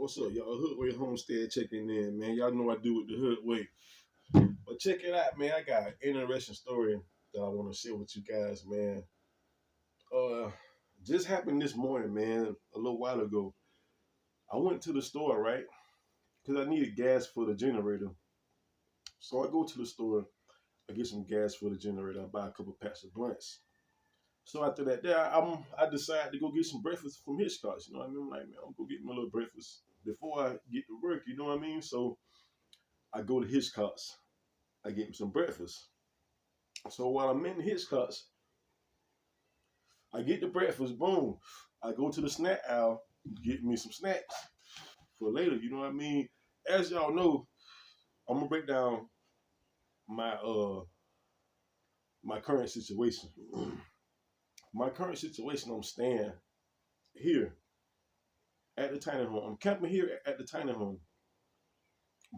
What's up, y'all? Hoodway Homestead checking in, man. Y'all know I do with the Hoodway. But check it out, man. I got an interesting story that I want to share with you guys, man. Uh, just happened this morning, man. A little while ago, I went to the store, right? Because I needed gas for the generator. So I go to the store, I get some gas for the generator. I buy a couple packs of blunts. So after that, I decide to go get some breakfast from Hitchcock's. You know what I mean? I'm like, man, I'm gonna go get my little breakfast before I get to work. You know what I mean? So I go to Hitchcock's. I get me some breakfast. So while I'm in Hitchcock's, I get the breakfast. Boom. I go to the snack aisle, get me some snacks for later. You know what I mean? As y'all know, I'm gonna break down my my current situation. My current situation, I'm staying here at the tiny home. I'm camping here at the tiny home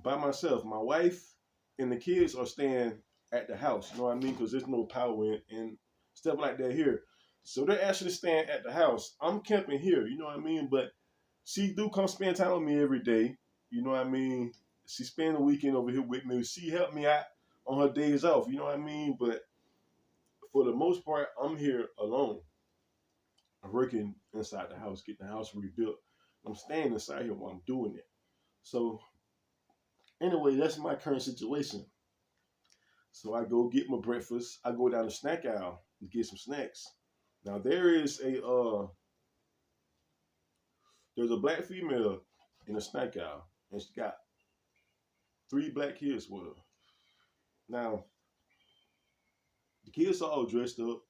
by myself. My wife and the kids are staying at the house. You know what I mean? Because there's no power and stuff like that here. So they're actually staying at the house. I'm camping here. You know what I mean? But she do come spend time with me every day. You know what I mean? She spend the weekend over here with me. She helped me out on her days off. You know what I mean? But for the most part, I'm here alone. I'm working inside the house, getting the house rebuilt. I'm staying inside here while I'm doing it. So anyway, that's my current situation. So I go get my breakfast. I go down the snack aisle to get some snacks. Now there's a black female in the snack aisle, and she got three black kids with her. Now the kids are all dressed up,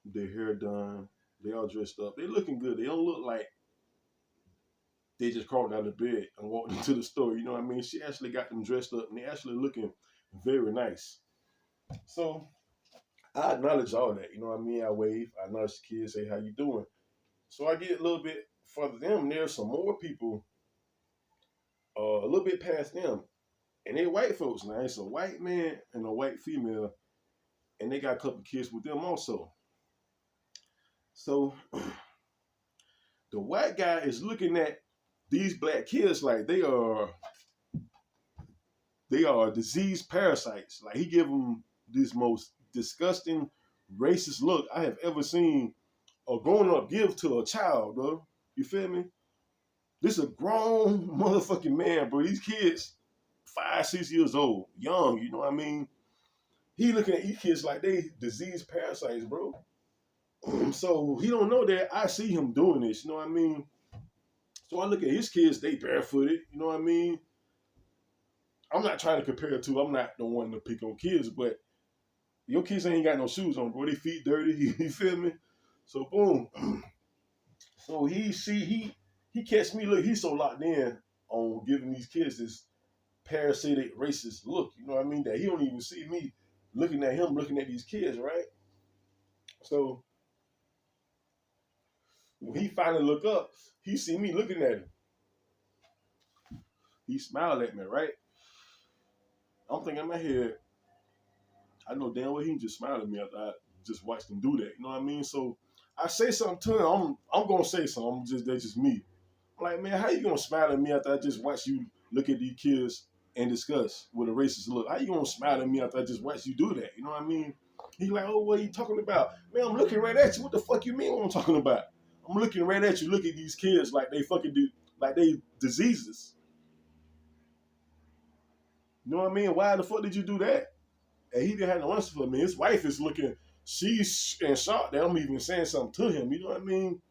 their hair done, they all dressed up. They looking good. They don't look like they just crawled out of bed and walked into the store. You know what I mean? She actually got them dressed up, and they actually looking very nice. So I acknowledge all that. You know what I mean? I wave. I acknowledge the kids. Say, "How you doing?" So I get a little bit further them. There's some more people, a little bit past them, and they white folks now. It's a white man and a white female, and they got a couple kids with them also. So the white guy is looking at these black kids like they are disease parasites. Like he give them this most disgusting racist look I have ever seen a grown up give to a child, bro. You feel me? This is a grown motherfucking man, bro. These kids, 5, 6 years old, young, you know what I mean? He looking at these kids like they disease parasites, bro. So he don't know that I see him doing this, you know what I mean? So I look at his kids, they barefooted, you know what I mean? I'm not trying to compare it to, I'm not the one to pick on kids, but your kids ain't got no shoes on, bro. They feet dirty, you feel me? So boom. So he catch me, look, he's so locked in on giving these kids this parasitic racist look, you know what I mean? That he don't even see me looking at him, looking at these kids, right? So when he finally look up, he see me looking at him. He smiled at me, right? I'm thinking in my head, I know damn well he just smiled at me after I just watched him do that. You know what I mean? So I say something to him. I'm gonna say something. That's just me. I'm like, man, how you gonna smile at me after I just watched you look at these kids and discuss with a racist look? How you gonna smile at me after I just watched you do that? You know what I mean? He like, oh, what are you talking about? Man, I'm looking right at you. What the fuck you mean what I'm talking about? I'm looking right at you. Look at these kids like they fucking do, like they diseases. You know what I mean? Why the fuck did you do that? And he didn't have no answer for me. His wife is looking, she's in shock that I'm even saying something to him. You know what I mean?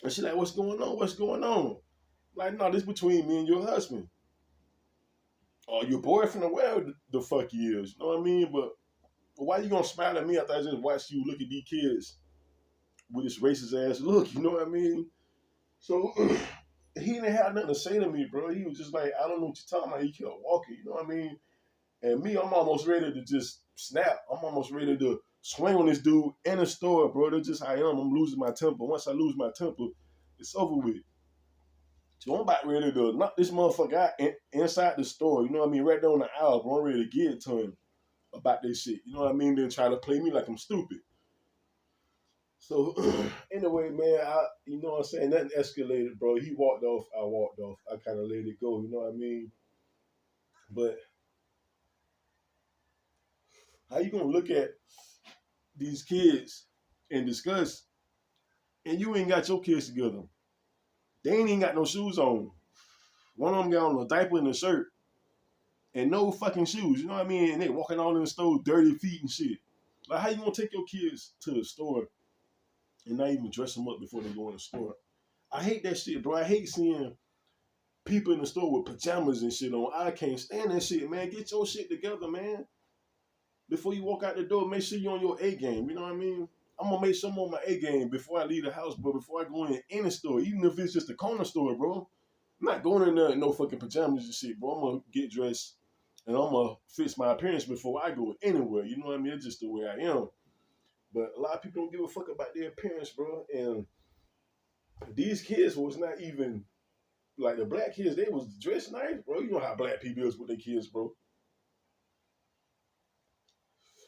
And she's like, what's going on? What's going on? Like, no, this between me and your husband. Or your boyfriend or whatever the fuck he is. You know what I mean? But why you gonna smile at me after I just watched you look at these kids with this racist ass look? You know what I mean? So he didn't have nothing to say to me, bro. He was just like, I don't know what you're talking about. He kept walking. You know what I mean? And me, I'm almost ready to just snap. I'm almost ready to swing on this dude in the store, bro. That's just how I am. I'm losing my temper. Once I lose my temper, it's over with. So I'm about ready to knock this motherfucker out inside the store. You know what I mean? Right there on the aisle, bro. I'm ready to get it to him about this shit. You know what I mean? Then try to play me like I'm stupid. So anyway, man, you know what I'm saying? Nothing escalated, bro. He walked off, I walked off. I kind of let it go, you know what I mean? But how you gonna look at these kids and discuss, and you ain't got your kids together? They ain't even got no shoes on. One of them got on a diaper and a shirt and no fucking shoes. You know what I mean? And they walking all in the store, dirty feet and shit. Like, how you gonna take your kids to the store and not even dress them up before they go in the store? I hate that shit, bro. I hate seeing people in the store with pajamas and shit on. I can't stand that shit, man. Get your shit together, man. Before you walk out the door, make sure you're on your A game. You know what I mean? I'm gonna make sure I'm on my A game before I leave the house, bro. Before I go in any store, even if it's just a corner store, bro. I'm not going in there in no fucking pajamas and shit, bro. I'm gonna get dressed and I'm gonna fix my appearance before I go anywhere. You know what I mean? It's just the way I am. But a lot of people don't give a fuck about their appearance, bro. And these kids was not even like the black kids. They was dressed nice, bro. You know how black people is with their kids, bro.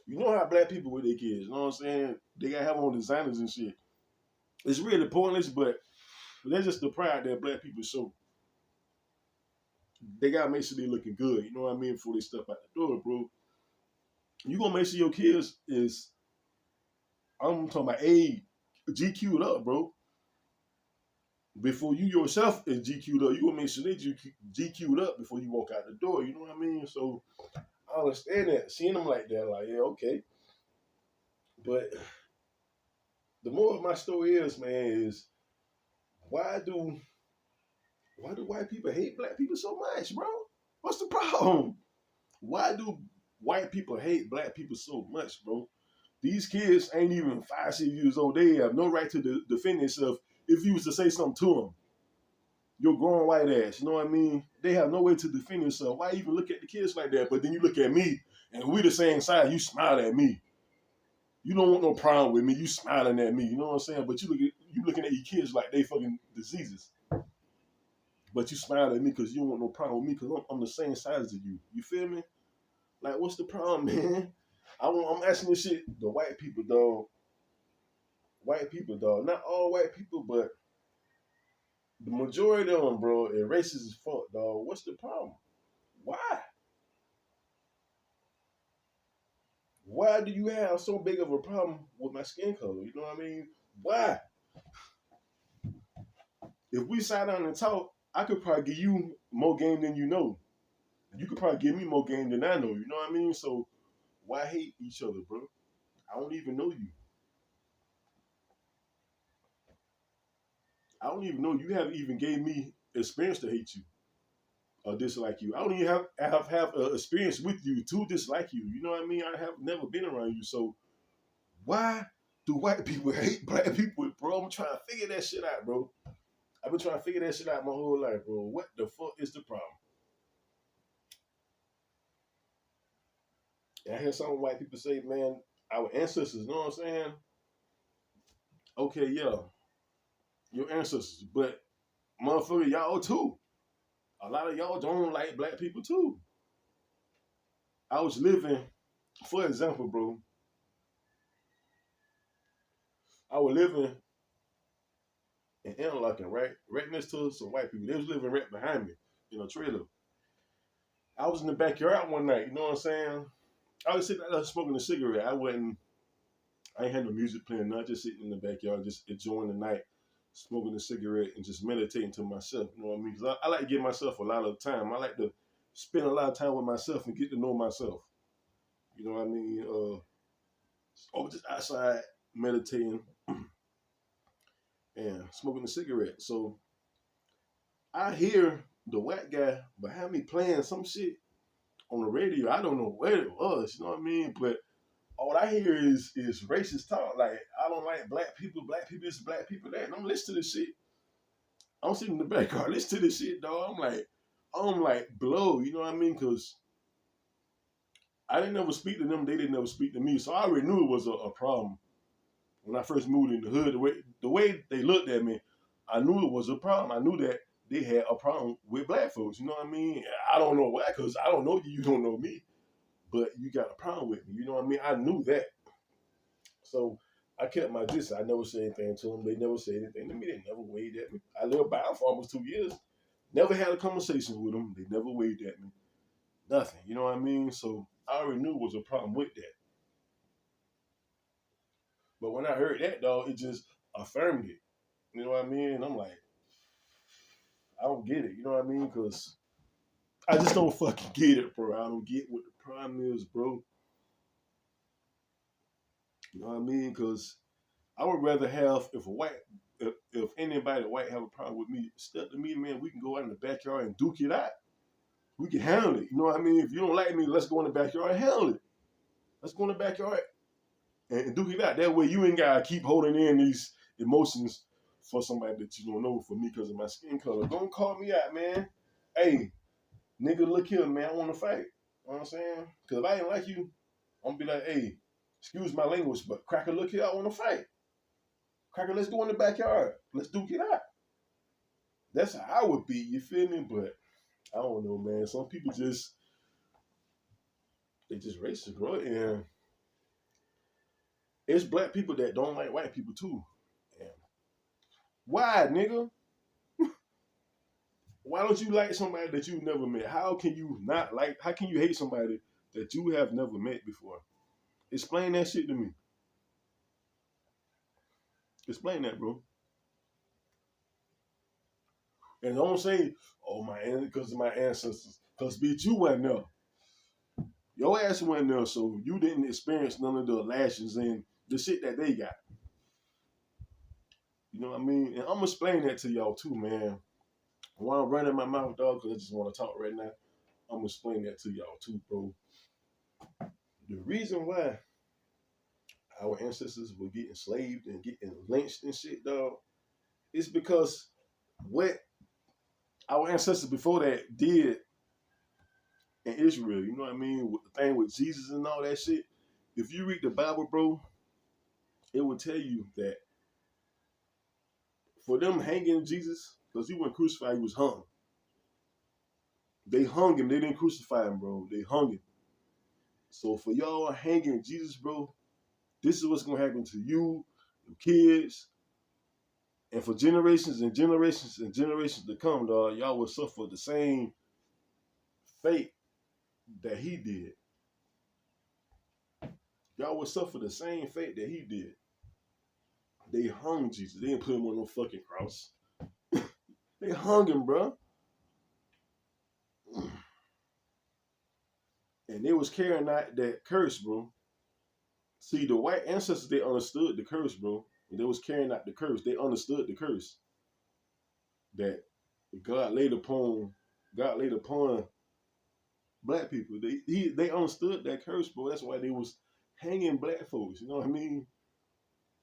You know how black people with their kids. You know what I'm saying? They gotta have on designers and shit. It's really pointless, but that's just the pride that black people show. They gotta make sure they looking good. You know what I mean? Before they step out the door, bro. You gonna make sure your kids is, I'm talking about GQ'd up, bro. Before you yourself is GQ'd up, you gonna make sure they GQ'd up before you walk out the door. You know what I mean? So I understand that. Seeing them like that, like, yeah, okay. But the more of my story is, man, is why do white people hate black people so much, bro? What's the problem? Why do white people hate black people so much, bro? These kids ain't even 5, 6 years old. They have no right to defend themselves. If you was to say something to them, your grown white ass, you know what I mean? They have no way to defend themselves. Why even look at the kids like that? But then you look at me, and we the same size. You smile at me. You don't want no problem with me. You smiling at me. You know what I'm saying? But you looking at your kids like they fucking diseases. But you smile at me because you don't want no problem with me because I'm the same size as you. You feel me? Like, what's the problem, man? I'm asking this shit, the white people, dog. White people, dog. Not all white people, but the majority of them, bro, are racist as fuck, dog. What's the problem? Why? Why do you have so big of a problem with my skin color? You know what I mean? Why? If we sat down and talk, I could probably give you more game than you know. You could probably give me more game than I know. You know what I mean? So why hate each other, bro? I don't even know you. I don't even know you. Haven't even gave me experience to hate you or dislike you. I don't even have experience with you to dislike you. You know what I mean? I have never been around you. So why do white people hate black people, bro? I'm trying to figure that shit out, bro. I've been trying to figure that shit out my whole life, bro. What the fuck is the problem? And I hear some white people say, man, our ancestors, you know what I'm saying? Okay, yeah, your ancestors, but motherfucker, y'all too. A lot of y'all don't like black people too. I was living, for example, bro, I was living in Interlaken, right next to some white people. They was living right behind me in a trailer. I was in the backyard one night, you know what I'm saying? I was sitting there smoking a cigarette. I ain't had no music playing, not just sitting in the backyard, just enjoying the night, smoking a cigarette and just meditating to myself. You know what I mean? Because I like to give myself a lot of time. I like to spend a lot of time with myself and get to know myself. You know what I mean? I was just outside meditating and smoking a cigarette. So I hear the white guy behind me playing some shit on the radio. I don't know what it was, you know what I mean? But all I hear is racist talk. Like, I don't like black people this, black people that. And I'm listening to this shit. I'm sitting in the back car, listen to this shit, dog. I'm like blow, you know what I mean? Because I didn't ever speak to them, they didn't ever speak to me. So I already knew it was a problem when I first moved in the hood. The way they looked at me, I knew it was a problem. I knew that they had a problem with black folks, you know what I mean? I don't know why, because I don't know you, you don't know me. But you got a problem with me, you know what I mean? I knew that. So I kept my distance. I never said anything to them. They never said anything to me. They never waved at me. I lived by them for almost 2 years. Never had a conversation with them. They never waved at me. Nothing. You know what I mean? So I already knew was a problem with that. But when I heard that, dog, it just affirmed it. You know what I mean? And I'm like, I don't get it. You know what I mean? Because I just don't fucking get it, bro. I don't get what the problem is, bro. You know what I mean? Because I would rather have if anybody white have a problem with me, step to me, man. We can go out in the backyard and duke it out. We can handle it. You know what I mean? If you don't like me, let's go in the backyard and handle it. Let's go in the backyard and duke it out. That way, you ain't gotta keep holding in these emotions for somebody that you don't know. For me, because of my skin color, don't call me out, man. Hey, nigga, look here, man. I want to fight. You know what I'm saying? Because if I ain't like you, I'm gonna be like, hey, excuse my language, but cracker, look here, I want to fight. Cracker, let's go in the backyard. Let's duke it out. That's how I would be, you feel me? But I don't know, man. Some people they just racist, bro. And it's black people that don't like white people too. And why, nigga? Why don't you like somebody that you never met? How can you not like? How can you hate somebody that you have never met before? Explain that shit to me. Explain that, bro. And don't say, "Oh, because of my ancestors." Because bitch, you wasn't there. Your ass wasn't there, so you didn't experience none of the lashes and the shit that they got. You know what I mean? And I'm gonna explain that to y'all too, man. While I'm running my mouth, dog, because I just want to talk right now. I'm gonna explain that to y'all too, bro. The reason why our ancestors were getting enslaved and getting lynched and shit, dog, is because what our ancestors before that did in Israel, you know what I mean? With the thing with Jesus and all that shit. If you read the Bible, bro, it will tell you that for them hanging Jesus, because he wasn't crucified, he was hung. They hung him. They didn't crucify him, bro. They hung him. So for y'all hanging Jesus, bro, this is what's gonna happen to you, your kids, and for generations and generations and generations to come, dog. Y'all will suffer the same fate that he did. Y'all will suffer the same fate that he did. They hung Jesus. They didn't put him on no fucking cross. They hung him, bro. And they was carrying out that curse, bro. See, the white ancestors, they understood the curse, bro. And they was carrying out the curse. They understood the curse that God laid upon black people. They understood that curse, bro. That's why they was hanging black folks. You know what I mean?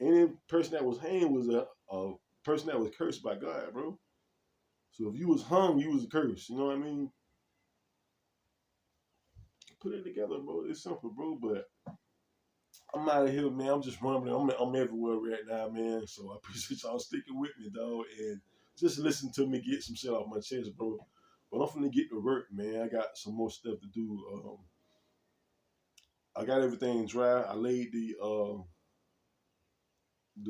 Any person that was hanged was a person that was cursed by God, bro. So if you was hung, you was cursed. You know what I mean? Put it together, bro. It's simple, bro. But I'm out of here, man. I'm just rumbling. I'm everywhere right now, man. So I appreciate y'all sticking with me, dog, and just listen to me get some shit off my chest, bro. But I'm finna get to work, man. I got some more stuff to do. I got everything dry. I laid the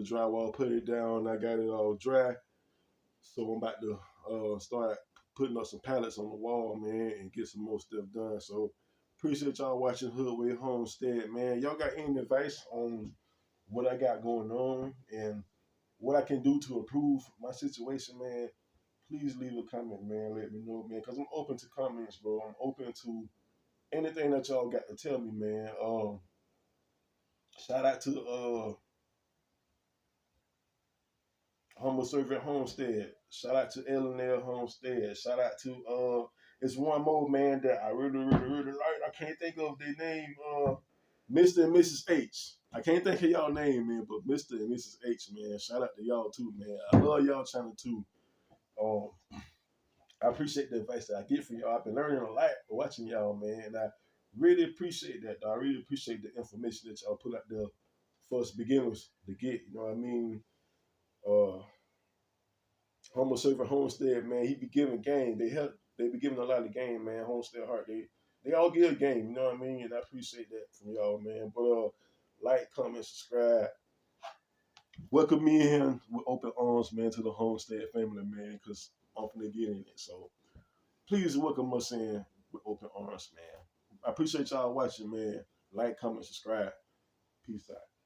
drywall, put it down. I got it all dry. So I'm about to start putting up some pallets on the wall, man, and get some more stuff done. So appreciate y'all watching Hoodway Homestead, man. Y'all got any advice on what I got going on and what I can do to improve my situation, man? Please leave a comment, man. Let me know, man, because I'm open to comments, bro. I'm open to anything that y'all got to tell me, man. Shout out to Humble Servant Homestead. Shout out to L&L Homestead. Shout out to it's one more, man, that I really, really, really like. I can't think of their name. Mr. and Mrs. H. I can't think of y'all name, man, but Mr. and Mrs. H, man. Shout out to y'all too, man. I love y'all channel too. I appreciate the advice that I get from y'all. I've been learning a lot watching y'all, man. And I really appreciate that. I really appreciate the information that y'all put out there for us beginners to get. You know what I mean? Homo Servant Homestead, man, he be giving game. They be giving a lot of game, man. Homestead Heart, they all give game, you know what I mean? And I appreciate that from y'all, man. But like, comment, subscribe. welcome me in with open arms, man, to the Homestead family, man, because I'm finna get in it. So please welcome us in with open arms, man. I appreciate y'all watching, man. Like, comment, subscribe. Peace out.